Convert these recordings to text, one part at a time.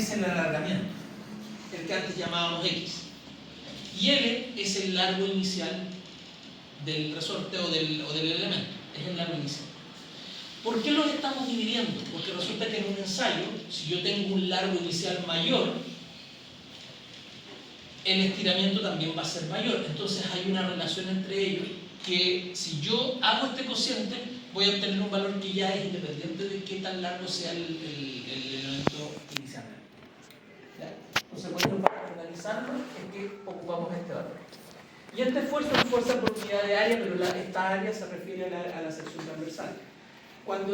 es el alargamiento, el que antes llamábamos X. Y L es el largo inicial del resorte o del elemento, es el largo inicial. ¿Por qué los estamos dividiendo? Porque resulta que en un ensayo, si yo tengo un largo inicial mayor, el estiramiento también va a ser mayor. Entonces hay una relación entre ellos que si yo hago este cociente, voy a obtener un valor que ya es independiente de qué tan largo sea el elemento inicial. Entonces, para organizarlo es que ocupamos este valor. Y este esfuerzo es fuerza por unidad de área, pero esta área se refiere a la sección transversal. Cuando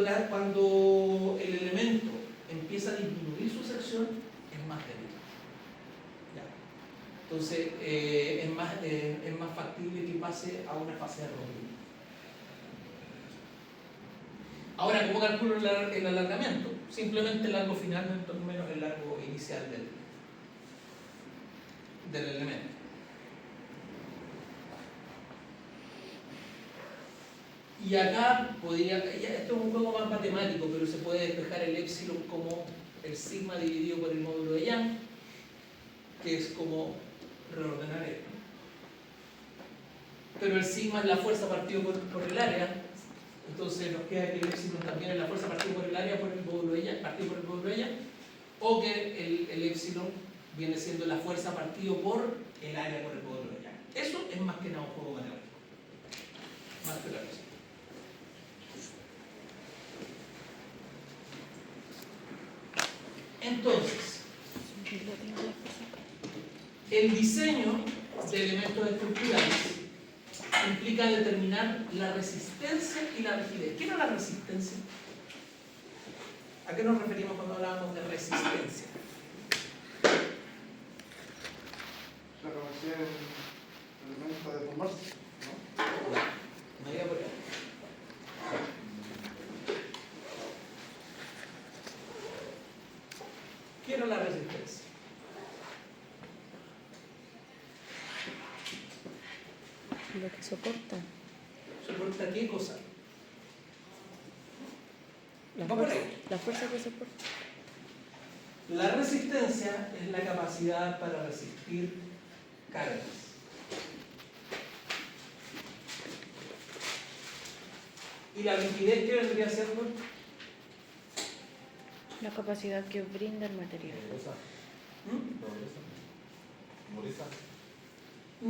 el elemento empieza a disminuir su sección, es más débil. Entonces, es más factible que pase a una fase de rompimiento. Ahora, ¿cómo calculo el alargamiento? Simplemente el largo final menos el largo inicial del elemento. Y acá esto es un juego más matemático, pero se puede despejar el épsilon como el sigma dividido por el módulo de Young, que es como reordenar esto. Pero el sigma es la fuerza partido por el área, entonces nos queda que el épsilon también es la fuerza partido por el área por el módulo de Young, partido por el módulo de Young, o que el épsilon viene siendo la fuerza partido por el área por el módulo de Young. Eso es más que nada un juego matemático. Más que la cosa. Entonces, el diseño de elementos estructurales implica determinar la resistencia y la rigidez. ¿Qué era la resistencia? ¿A qué nos referimos cuando hablábamos de resistencia? La capacidad del elemento de deformarse, ¿no? No diga por ahí. ¿Qué era la resistencia? Lo que soporta. ¿Soporta qué cosa? La fuerza que soporta. La resistencia es la capacidad para resistir cargas. ¿Y la rigidez qué vendría siendo? La capacidad que brinda el material.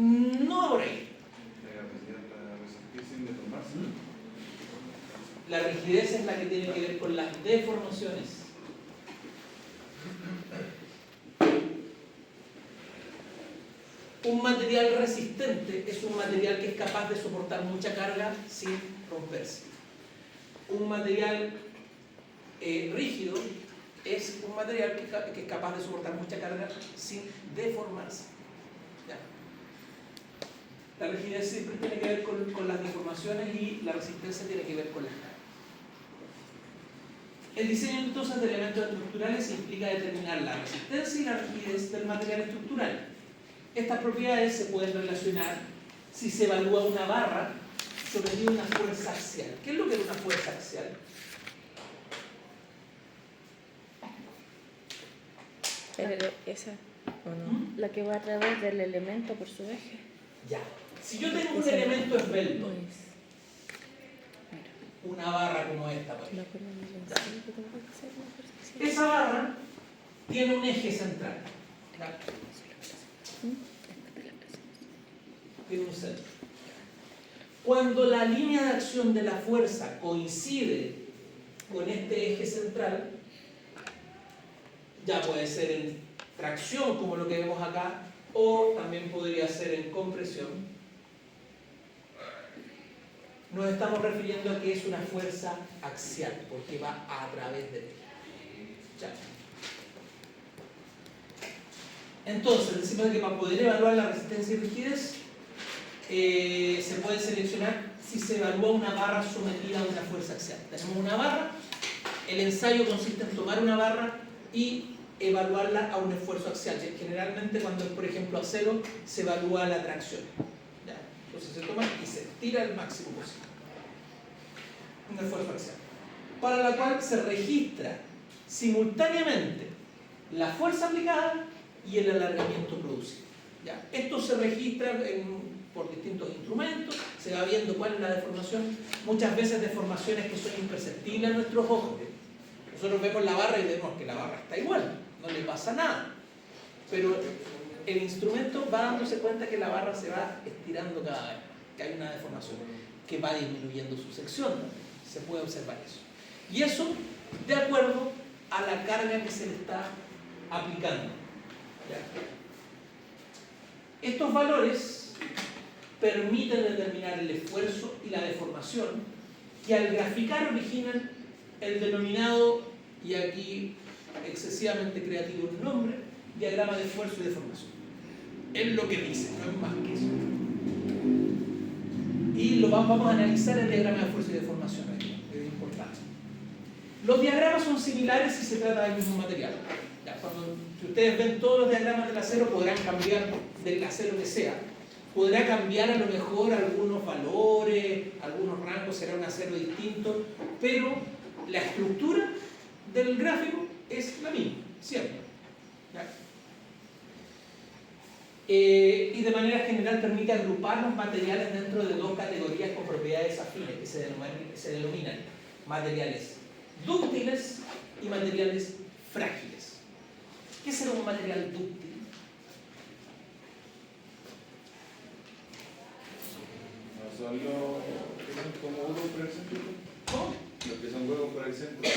No por ahí. La capacidad para resistir sin deformarse. La rigidez es la que tiene que ver con las deformaciones. Un material resistente es un material que es capaz de soportar mucha carga sin romperse. Un material rígido es un material que es capaz de soportar mucha carga sin deformarse. ¿Ya? La rigidez siempre tiene que ver con las deformaciones y la resistencia tiene que ver con las cargas. El diseño entonces de elementos estructurales implica determinar la resistencia y la rigidez del material estructural. Estas propiedades se pueden relacionar si se evalúa una barra sometida a una fuerza axial. ¿Qué es lo que es una fuerza axial? Pero esa, ¿o no? La que va a través del elemento por su eje. Ya. Si yo tengo un elemento esbelto, Pues, una barra como esta, por ejemplo, esa esa barra tiene un eje central. ¿Ya? Tiene un centro. Cuando la línea de acción de la fuerza coincide con este eje central, ya puede ser en tracción, como lo que vemos acá, o también podría ser en compresión. Nos estamos refiriendo a que es una fuerza axial, porque va a través de él. Ya. Entonces, decimos que para poder evaluar la resistencia y rigidez, se puede seleccionar si se evalúa una barra sometida a una fuerza axial. Tenemos una barra, el ensayo consiste en tomar una barra y evaluarla a un esfuerzo axial. Generalmente cuando es, por ejemplo, acero, se evalúa la tracción. ¿Ya? Entonces se toma y se tira al máximo posible. Un esfuerzo axial. Para la cual se registra simultáneamente la fuerza aplicada y el alargamiento producido. ¿Ya? Esto se registra por distintos instrumentos, se va viendo cuál es la deformación, muchas veces deformaciones que son imperceptibles a nuestros ojos. Nosotros vemos la barra y vemos que la barra está igual, no le pasa nada. Pero el instrumento va dándose cuenta que la barra se va estirando cada vez, que hay una deformación, que va disminuyendo su sección. Se puede observar eso. Y eso de acuerdo a la carga que se le está aplicando. ¿Ya? Estos valores permiten determinar el esfuerzo y la deformación, y al graficar originan el denominado, y aquí excesivamente creativo el nombre, diagrama de esfuerzo y deformación. Es lo que dice, no es más que eso. Y vamos a analizar el diagrama de esfuerzo y deformación aquí, es importante. Los diagramas son similares si se trata del mismo material. Ya, si ustedes ven todos los diagramas del acero, podrán cambiar del acero que sea. Podrá cambiar a lo mejor algunos valores, algunos rangos, será un acero distinto, pero la estructura del gráfico es la misma, siempre. ¿Ya? Y de manera general permite agrupar los materiales dentro de dos categorías con propiedades afines que se denominan materiales dúctiles y materiales frágiles. ¿Qué será un material dúctil? Son los que son como huevos, por ejemplo. ¿Cómo? Los que son huevos, por ejemplo.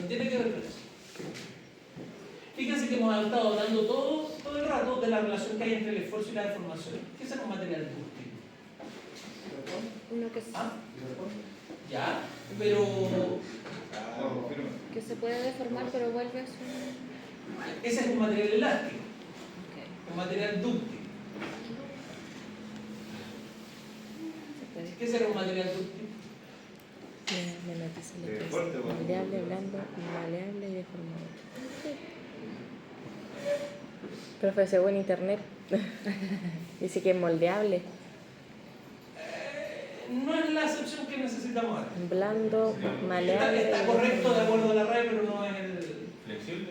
No tiene que ver con eso. Fíjense que hemos estado hablando todo el rato de la relación que hay entre el esfuerzo y la deformación. ¿Qué será un material dúctil? Uno que, ¿Ah? Ya, pero que se puede deformar pero vuelve a su... ese es un material elástico, Okay. un material dúctil. Se puede. ¿Qué será un material dúctil? Me noticia lo que es Fuerte, bueno. moldeable, blando, maleable y deformable. Sí. Profe, según internet, dice que es moldeable, No es la acepción que necesitamos ahora. blando, maleable. Está y correcto de deformable. acuerdo a la RAE, pero no es el... Flexible.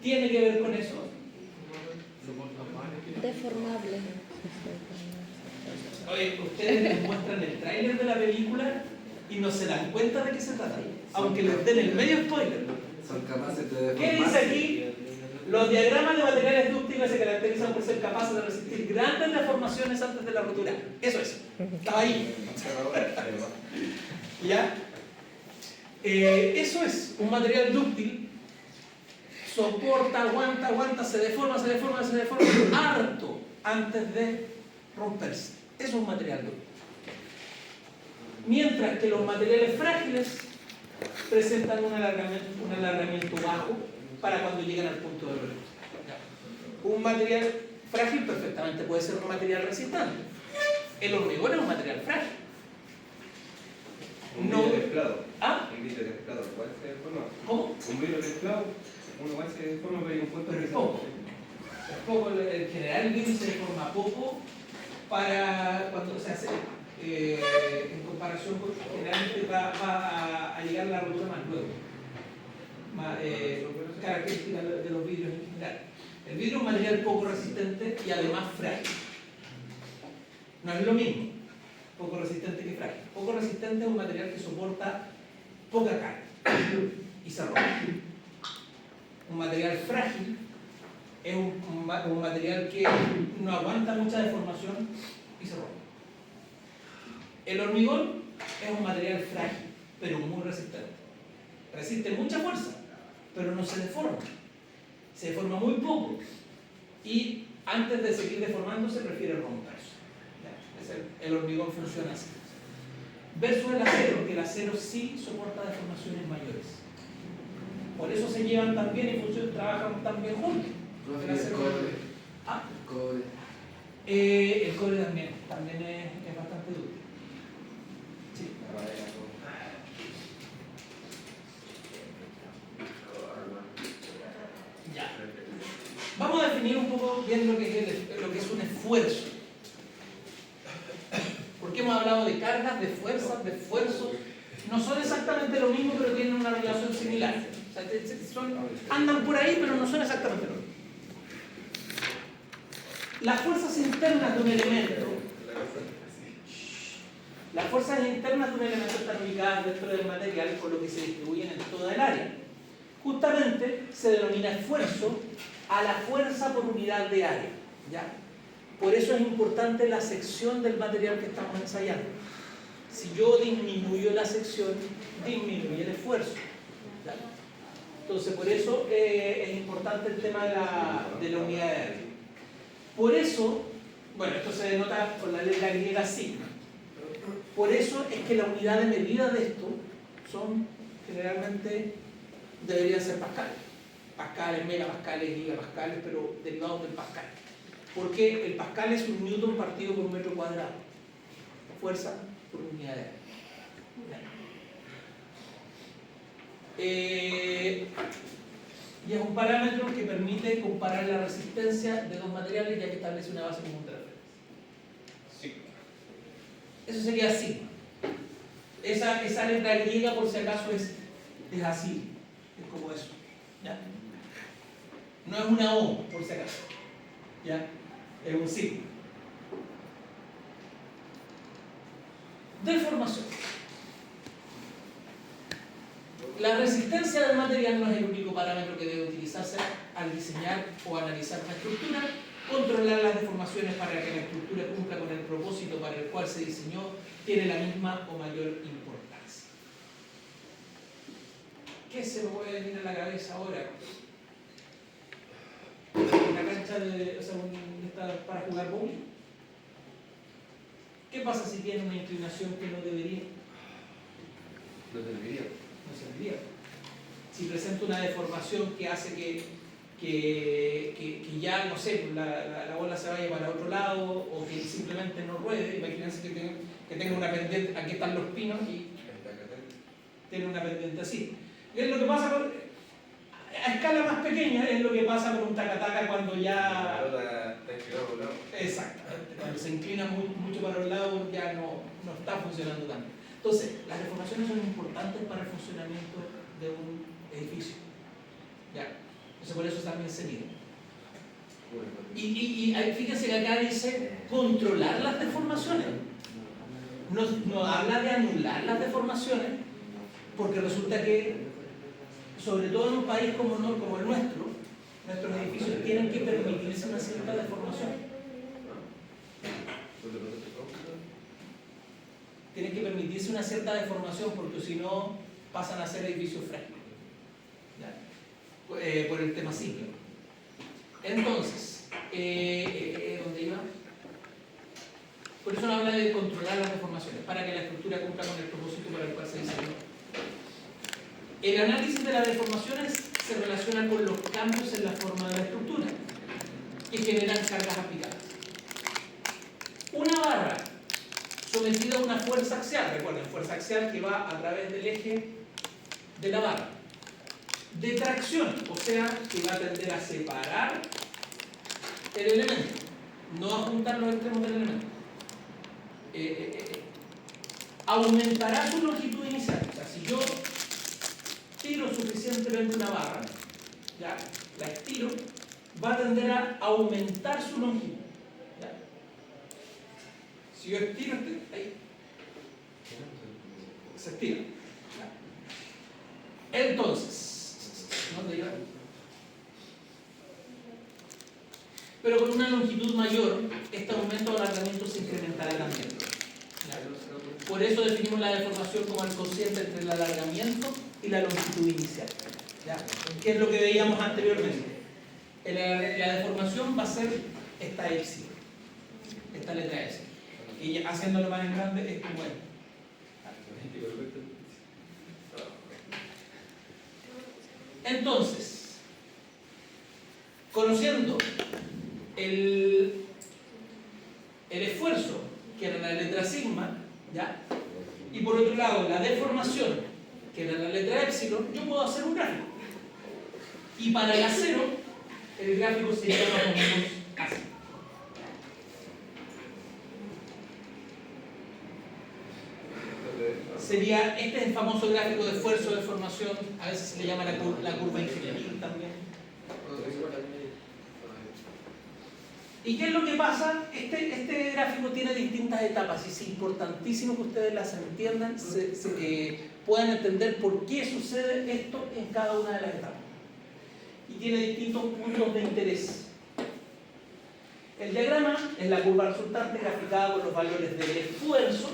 Tiene que ver con eso. Deformable. Oye, ustedes les muestran el tráiler de la película y no se dan cuenta de qué se trata, aunque les den el medio spoiler. Son capaces de ¿Qué dice aquí? Los diagramas de materiales dúctiles se caracterizan por ser capaces de resistir grandes deformaciones antes de la rotura. Eso es. Estaba ahí. ¿Ya? Eso es. Un material dúctil soporta, aguanta, se deforma, harto antes de romperse. Eso es un material dúctil. Mientras que los materiales frágiles presentan un alargamiento bajo para cuando llegan al punto de ruptura. Un material frágil perfectamente puede ser un material resistente. El hormigón es un material frágil. Un No. vidrio templado. ¿Ah? Un vidrio templado, ¿cuál se deforma? ¿Cómo? Un vidrio templado, uno igual se deforma, pero hay un punto Pero de es poco. Es poco. En general el vidrio se deforma poco para cuando se hace en comparación con generalmente va a llegar a la rotura más luego. Características de los vidrios en general. El vidrio es un material poco resistente y además frágil. No es lo mismo poco resistente que frágil. Poco resistente es un material que soporta poca carga y se rompe. Un material frágil es un material que no aguanta mucha deformación y se rompe. El hormigón es un material frágil, pero muy resistente. Resiste mucha fuerza, pero no se deforma. Se deforma muy poco. Y antes de seguir deformándose, prefiere romperse. El hormigón funciona así. Versus el acero, que el acero sí soporta deformaciones mayores. Por eso se llevan tan bien y trabajan tan bien juntos. Profe, el cobre. Ah, El cobre. el cobre también es bastante duro. Sí. La madera, todo. Ya. Vamos a definir un poco bien lo que es un esfuerzo. Porque hemos hablado de cargas, de fuerzas, de esfuerzos. No son exactamente lo mismo, pero tienen una relación similar. O sea, andan por ahí, pero no son exactamente lo mismo. Las fuerzas internas de un elemento, están ubicadas dentro del material, por lo que se distribuyen en toda el área. Justamente se denomina esfuerzo a la fuerza por unidad de área, ¿ya? Por eso es importante la sección del material que estamos ensayando. Si yo disminuyo la sección, disminuye el esfuerzo, ¿ya? Entonces, por eso es importante el tema de la unidad de área. Por eso, bueno, esto se denota con la letra griega sigma. Por eso es que la unidad de medida de esto son generalmente, deberían ser pascales. Pascales, megapascales, gigapascales, pero derivados del pascal. Porque el pascal es un newton partido por un metro cuadrado. Fuerza por unidad de área. Y es un parámetro que permite comparar la resistencia de dos materiales, ya que establece una base común de referencia. Sí. Eso sería sigma. Esa letra griega, por si acaso, es así. Es como eso. ¿Ya? No es una O, por si acaso. ¿Ya? Es un sigma. Deformación. La resistencia del material no es el único parámetro que debe utilizarse al diseñar o analizar una estructura. Controlar las deformaciones para que la estructura cumpla con el propósito para el cual se diseñó tiene la misma o mayor importancia. ¿Qué se me puede venir a la cabeza ahora? Una cancha para jugar bowling. ¿Qué pasa si tiene una inclinación que no debería? No serviría. No serviría. Si presenta una deformación que hace que ya, no sé, la bola se vaya para otro lado o que simplemente no ruede, imagínense que tenga una pendiente, aquí están los pinos y tiene una pendiente así. Es lo que pasa a escala más pequeña, es lo que pasa con un tacataca cuando ya... Exactamente, cuando se inclina mucho para un lado ya no está funcionando tanto. Entonces, las deformaciones son importantes para el funcionamiento de un edificio. ¿Ya? Entonces, por eso también se mide. Y fíjense que acá dice controlar las deformaciones. No habla de anular las deformaciones, porque resulta que, sobre todo en un país como el nuestro, nuestros edificios tienen que permitirse una cierta deformación. Tienen que permitirse una cierta deformación porque si no pasan a ser edificios frágiles. Por el tema cíclico. Entonces, ¿dónde iba? Por eso habla de controlar las deformaciones, para que la estructura cumpla con el propósito para el cual se diseñó. El análisis de las deformaciones se relaciona con los cambios en la forma de la estructura que generan cargas aplicadas. Una barra sometida a una fuerza axial, recuerden, fuerza axial que va a través del eje de la barra, de tracción, o sea, que va a tender a separar el elemento, no a juntar los extremos del elemento. Aumentará su longitud inicial, o sea, si yo tiro suficientemente una barra, ¿ya? La estiro, va a tender a aumentar su longitud. ¿Ya? Si yo estiro, ahí se estira. ¿Ya? Entonces, ¿dónde iba? Pero con una longitud mayor, este aumento o alargamiento se incrementará también. ¿Ya? Por eso definimos la deformación como el cociente entre el alargamiento y la longitud inicial. ¿Ya? ¿Qué es lo que veíamos anteriormente? La deformación va a ser esta epsilon, esta letra S. Y haciéndolo más en grande es como esto. Entonces, conociendo el esfuerzo, que era la letra sigma, ¿ya? Y por otro lado la deformación, que era la letra epsilon, yo puedo hacer un gráfico. Y para el acero, el gráfico sería más o menos así. sería, este es el famoso gráfico de esfuerzo de formación, a veces se le llama la curva ingenieril también. ¿Y qué es lo que pasa? Este gráfico tiene distintas etapas y es importantísimo que ustedes las entiendan, puedan entender por qué sucede esto en cada una de las etapas. Y tiene distintos puntos de interés. El diagrama es la curva resultante graficada con los valores del esfuerzo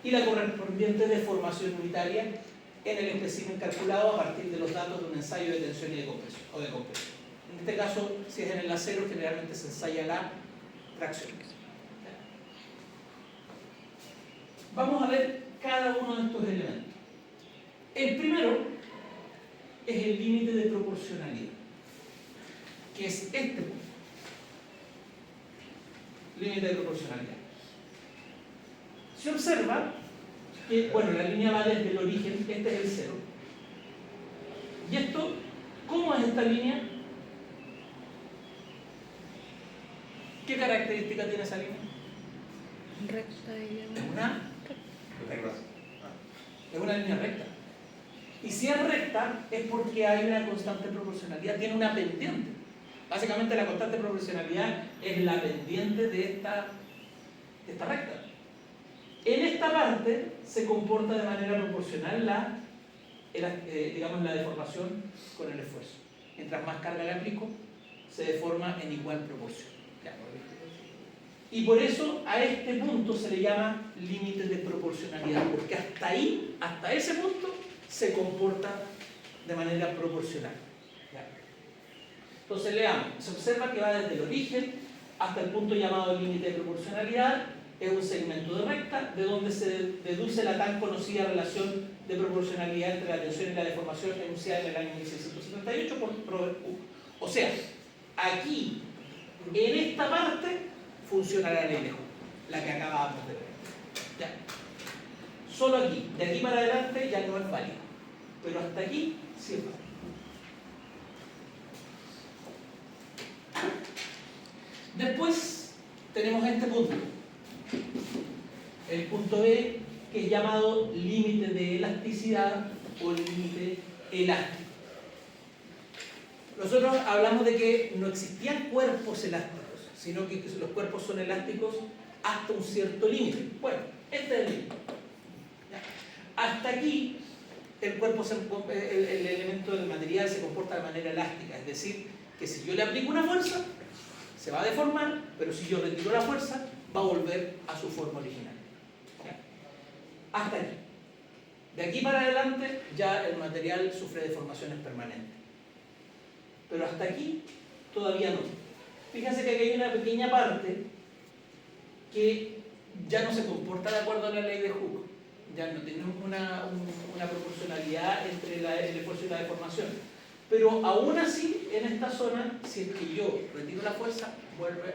y la correspondiente deformación unitaria en el espécimen calculado a partir de los datos de un ensayo de tensión y de compresión, o de compresión. En este caso, si es en el acero, generalmente se ensaya la tracción. Vamos a ver cada uno de estos elementos. El primero es el límite de proporcionalidad, que es este punto. Límite de proporcionalidad. Se observa que, bueno, la línea va desde el origen, este es el cero. ¿Y esto, cómo es esta línea? ¿Qué característica tiene esa línea? Recta y es una línea recta. Y si es recta es porque hay una constante proporcionalidad, tiene una pendiente. Básicamente la constante proporcionalidad es la pendiente de esta recta. En esta parte se comporta de manera proporcional la deformación con el esfuerzo. Mientras más carga le aplico, se deforma en igual proporción. Y por eso a este punto se le llama límite de proporcionalidad, porque hasta ahí, hasta ese punto, se comporta de manera proporcional. Entonces leamos, se observa que va desde el origen hasta el punto llamado límite de proporcionalidad, es un segmento de recta, de donde se deduce la tan conocida relación de proporcionalidad entre la tensión y la deformación enunciada en el año 1678 por Robert Hooke. O sea, aquí, en esta parte, funciona la ley de Hooke, la que acabamos de ver. ¿Ya? Solo aquí, de aquí para adelante ya no es válido, pero hasta aquí sí es válido. Después tenemos este punto, el punto B, que es llamado límite de elasticidad o límite elástico. Nosotros hablamos de que no existían cuerpos elásticos, sino que los cuerpos son elásticos hasta un cierto límite. Bueno, este es el límite. Hasta aquí el elemento del material se comporta de manera elástica, es decir, que si yo le aplico una fuerza, se va a deformar, pero si yo retiro la fuerza, va a volver a su forma original. Hasta aquí. De aquí para adelante ya el material sufre deformaciones permanentes. Pero hasta aquí todavía no. Fíjense que aquí hay una pequeña parte que ya no se comporta de acuerdo a la ley de Hooke. Ya no tenemos una proporcionalidad entre el esfuerzo y la deformación. Pero aún así, en esta zona, si es que yo retiro la fuerza, vuelve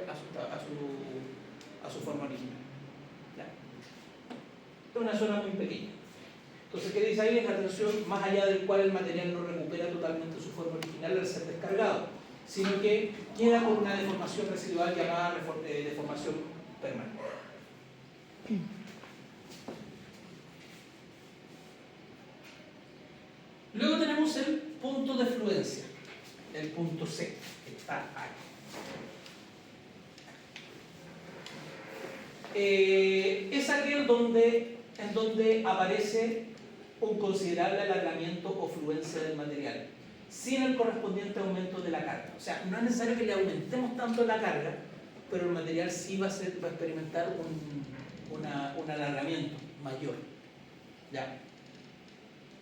a su forma original. ¿Ya? Es una zona muy pequeña. Entonces, ¿qué dice ahí? Es la tensión más allá del cual el material no recupera totalmente su forma original al ser descargado, sino que queda con una deformación residual llamada deformación permanente. Luego tenemos el punto de fluencia, el punto C, que está ahí. Es aquel en donde aparece un considerable alargamiento o fluencia del material, sin el correspondiente aumento de la carga. O sea, no es necesario que le aumentemos tanto la carga, pero el material sí va a experimentar un alargamiento mayor. ¿Ya?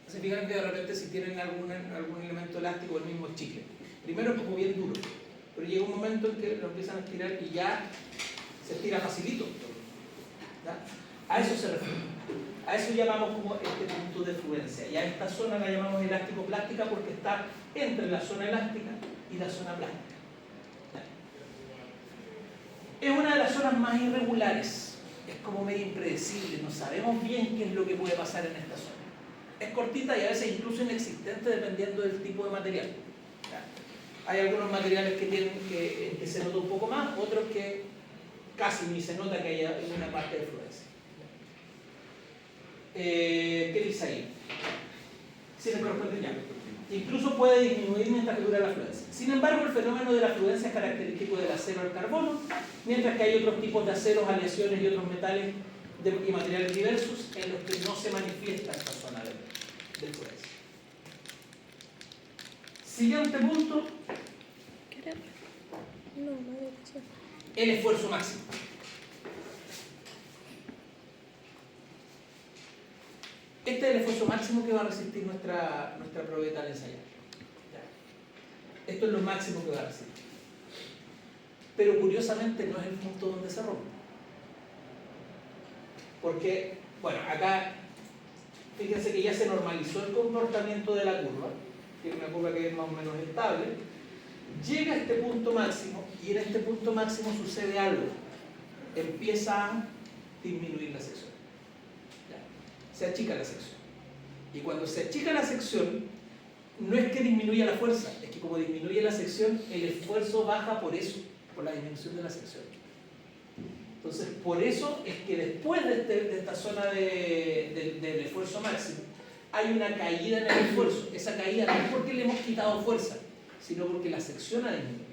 Se fijan que de repente si tienen algún elemento elástico, el mismo chicle. Primero es como bien duro, pero llega un momento en que lo empiezan a estirar y ya se estira facilito. ¿Ya? A eso se refiere. A eso llamamos como este punto de fluencia. Y a esta zona la llamamos elástico-plástica porque está entre la zona elástica y la zona plástica. ¿Ya? Es una de las zonas más irregulares. Es como medio impredecible. No sabemos bien qué es lo que puede pasar en esta zona. Es cortita y a veces incluso inexistente dependiendo del tipo de material. ¿Ya? Hay algunos materiales que se nota un poco más, otros que casi ni se nota que haya una parte de fluencia. ¿qué dice ahí? Si le corresponde ya. Incluso puede disminuir mientras que dura la fluencia. Sin embargo, el fenómeno de la fluencia es característico del acero al carbono, mientras que hay otros tipos de aceros, aleaciones y otros metales y materiales diversos en los que no se manifiesta esta zona de fluencia. Siguiente punto, el esfuerzo máximo. Este es el esfuerzo máximo que va a resistir nuestra probeta al ensayar. Esto es lo máximo que va a resistir. Pero curiosamente no es el punto donde se rompe. Porque, bueno, acá fíjense que ya se normalizó el comportamiento de la curva, que es una curva que es más o menos estable. Llega a este punto máximo y en este punto máximo sucede algo. Empieza a disminuir la sección. Se achica la sección. Y cuando se achica la sección, no es que disminuya la fuerza, es que como disminuye la sección, el esfuerzo baja por eso, por la disminución de la sección. Entonces, por eso es que después de esta zona del esfuerzo máximo, hay una caída en el esfuerzo. Esa caída no es porque le hemos quitado fuerza, sino porque la sección ha disminuido.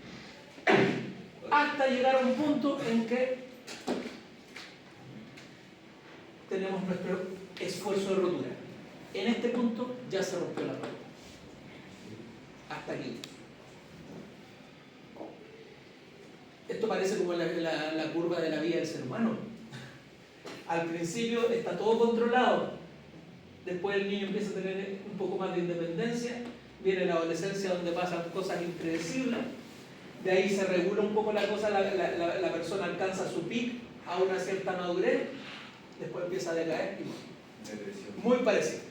Hasta llegar a un punto en que tenemos nuestro esfuerzo de rotura. En este punto ya se rompió la rueda. Hasta aquí. Esto parece como la curva de la vida del ser humano. Al principio está todo controlado. Después el niño empieza a tener un poco más de independencia. Viene la adolescencia donde pasan cosas impredecibles. De ahí se regula un poco la cosa, la persona alcanza su pic a una cierta madurez. Después empieza a decaer y muy parecido.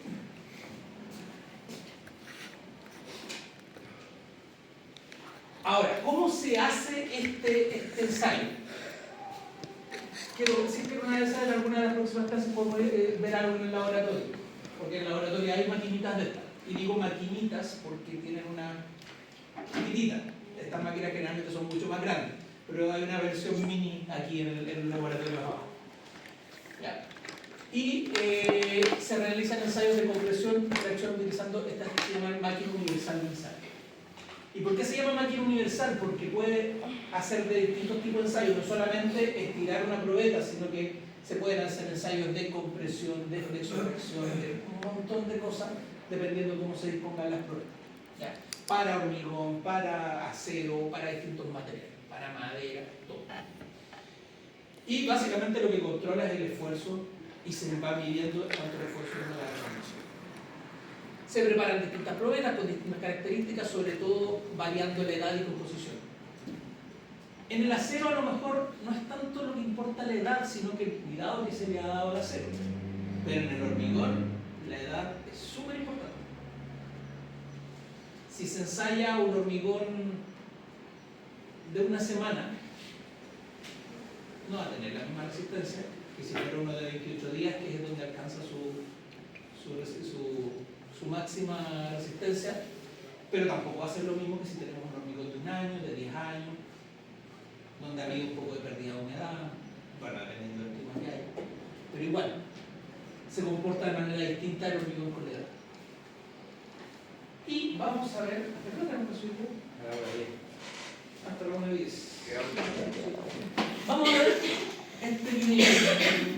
Ahora, ¿cómo se hace este ensayo? Quiero decir que una vez en alguna de las próximas clases podemos ver algo en el laboratorio, porque en el laboratorio hay maquinitas de estas. Y digo maquinitas porque tienen una chiquitita. Estas máquinas generalmente son mucho más grandes, pero hay una versión mini aquí en el laboratorio abajo. Ya. Y se realizan ensayos de compresión y reacción utilizando esta que se llama máquina universal de ensayo. ¿Y por qué se llama máquina universal? Porque puede hacer de distintos tipos de ensayos, no solamente estirar una probeta, sino que se pueden hacer ensayos de compresión, de flexión-reacción, de un montón de cosas, dependiendo de cómo se dispongan las probetas. ¿Ya? Para hormigón, para acero, para distintos materiales, para madera, todo. Y básicamente lo que controla es el esfuerzo y se va midiendo cuánto esfuerzo uno da a la misión. Se preparan distintas probetas con distintas características, sobre todo variando la edad y composición. En el acero a lo mejor no es tanto lo que importa la edad, sino que el cuidado que se le ha dado al acero. Pero en el hormigón la edad es súper importante. Si se ensaya un hormigón de una semana, no va a tener la misma resistencia que si fuera uno de 28 días, que es donde alcanza su máxima resistencia, pero tampoco va a ser lo mismo que si tenemos un hormigón de un año, de 10 años, donde ha habido un poco de pérdida de humedad, bueno, dependiendo del clima que hay, pero igual, se comporta de manera distinta el hormigón con la edad. Y vamos a ver, ¿hasta qué hora tenemos que subir? Hasta la 1:10. Vamos a ver este video.